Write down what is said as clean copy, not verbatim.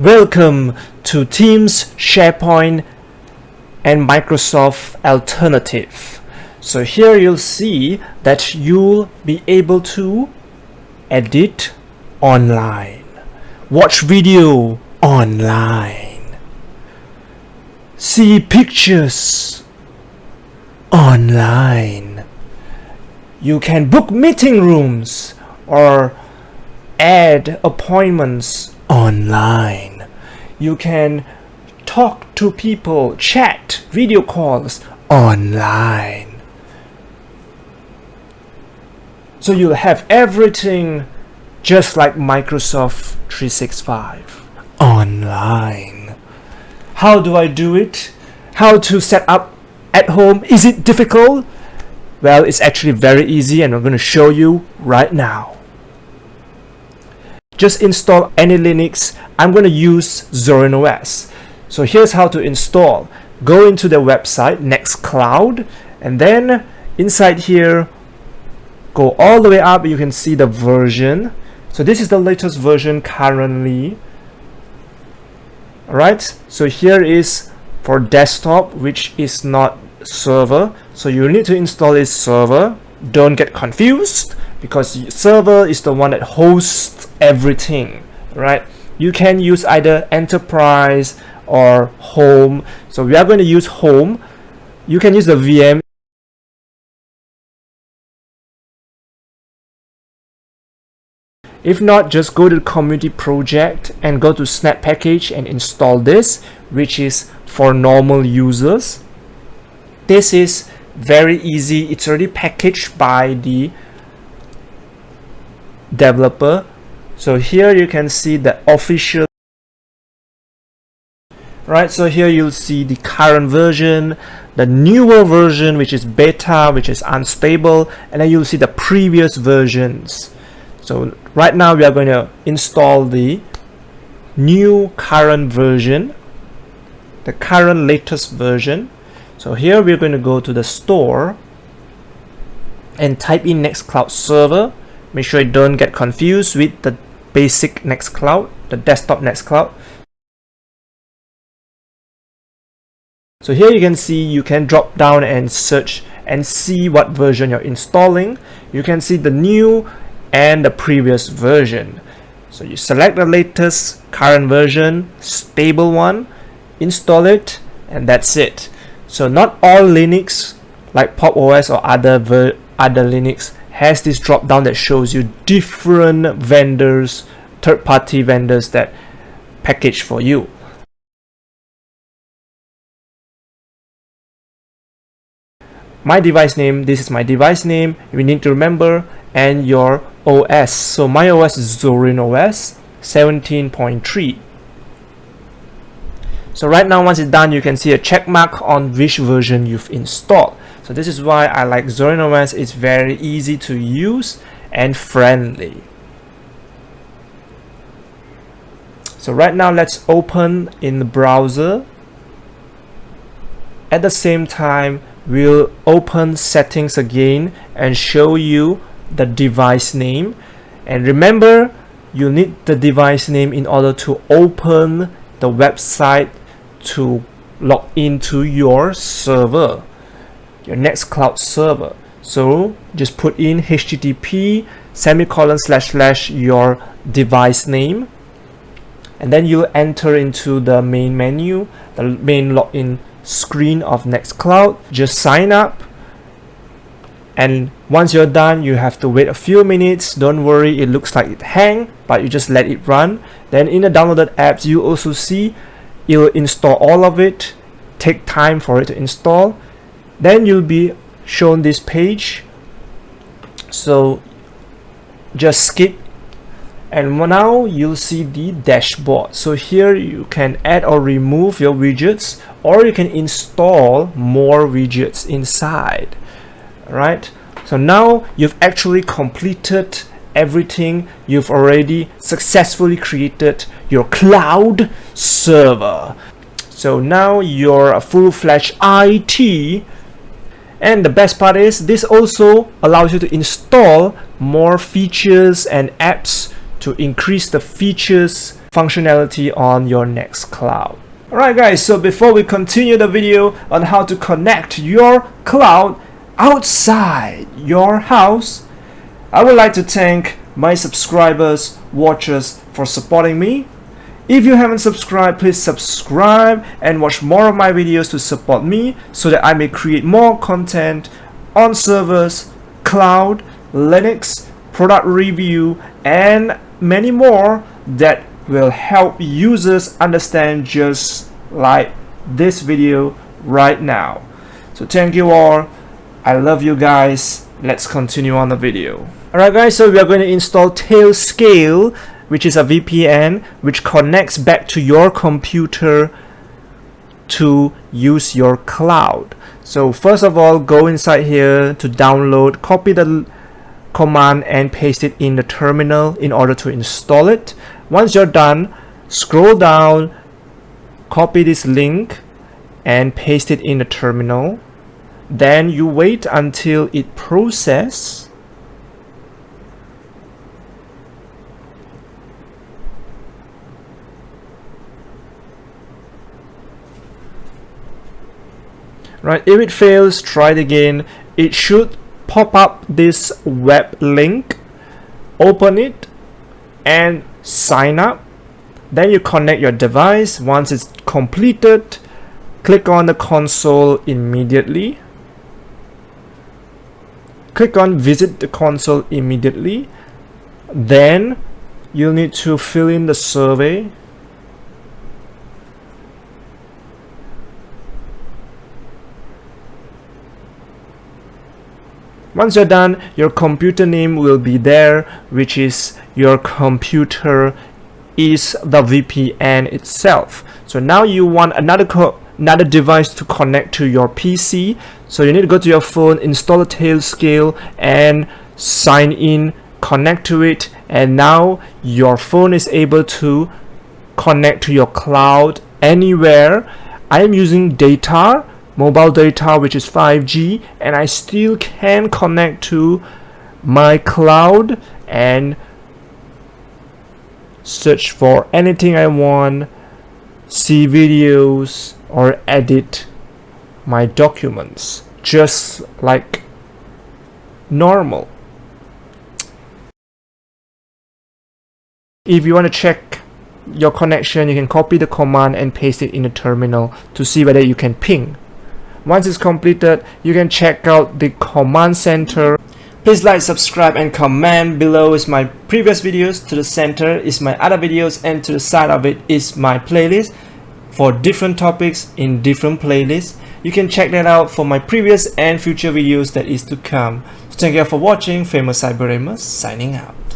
Welcome to Teams, SharePoint, and Microsoft Alternative. So here you'll see that you'll be able to edit online, watch video online, see pictures online. You can book meeting rooms or add appointments online. You can talk to people, chat, video calls online. So you'll have everything just like Microsoft 365 online. How do I do it? How to set up at home? Is it difficult? Well, it's actually very easy, and I'm going to show you right now. Just install any Linux. I'm going to use Zorin OS. So here's how to install. Go into the website Nextcloud, and then inside here, go all the way up. You can see the version. So this is the latest version currently. Alright, so here is for desktop, which is not server. So you need to install is server. Don't get confused, because server is the one that hosts everything, right? You can use either enterprise or home. So we are going to use home. You can use the VM. If not, just go to the community project and go to snap package and install this, which is for normal users. This is very easy. It's already packaged by the developer. So here you can see the official, right? So here you'll see the current version, the newer version, which is beta, which is unstable, and then you'll see the previous versions. So right now we are going to install the new current version, the current latest version. So here we're going to go to the store and type in Nextcloud server. Make sure you don't get confused with the basic Nextcloud, the desktop Nextcloud. So here you can see, you can drop down and search and see what version you're installing. You can see the new and the previous version. So you select the latest current version, stable one, install it, and that's it. So not all Linux like Pop OS or other Linux has this drop down that shows you different vendors, third-party vendors that package for you. My device name, this is my device name, you need to remember, and your OS. So my OS is Zorin OS 17.3. So right now, once it's done, you can see a check mark on which version you've installed. So this is why I like Zorin OS. It's very easy to use and friendly. So right now, let's open in the browser. At the same time, we'll open settings again and show you the device name. And remember, you need the device name in order to open the website to log into your server, your Nextcloud server. So just put in http // your device name, and then you enter into the main menu, the main login screen of Nextcloud. Just sign up, and once you're done, you have to wait a few minutes. Don't worry, it looks like it hang, but you just let it run. Then in the downloaded apps, you also see you'll install all of it. Take time for it to install. Then you'll be shown this page. So just skip, and now you'll see the dashboard. So here you can add or remove your widgets, or you can install more widgets inside. Right? So now you've actually completed everything. You've already successfully created your cloud server. So now you're a full-fledged IT. And the best part is, this also allows you to install more features and apps to increase the features functionality on your Nextcloud. Alright guys, so before we continue the video on how to connect your cloud outside your house, I would like to thank my subscribers, watchers for supporting me. If you haven't subscribed, please subscribe and watch more of my videos to support me so that I may create more content on servers, cloud, Linux, product review, and many more that will help users understand just like this video right now. So thank you all. I love you guys. Let's continue on the video. Alright guys, so we are going to install Tailscale, which is a VPN which connects back to your computer to use your cloud. So first of all, go inside here to download, copy the command and paste it in the terminal in order to install it. Once you're done, scroll down, copy this link and paste it in the terminal. Then you wait until it processes. Right, if it fails, try it again. It should pop up this web link. Open it and sign up. Then you connect your device. Once it's completed, click on the console immediately. Click on visit the console immediately. Then you'll need to fill in the survey. Once you're done, your computer name will be there, which is your computer is the VPN itself. So now you want another device to connect to your PC. So you need to go to your phone, install the Tailscale and sign in, connect to it, and now your phone is able to connect to your cloud anywhere. I am using data, mobile data, which is 5G, and I still can connect to my cloud and search for anything I want, see videos, or edit my documents just like normal. If you want to check your connection, you can copy the command and paste it in the terminal to see whether you can ping. Once it's completed, you can check out the command center. Please like, subscribe and comment. Below is my previous videos, to the center is my other videos, and to the side of it is my playlist for different topics in different playlists. You can check that out for my previous and future videos that is to come. So thank you for watching. Famous Cyber Amos signing out.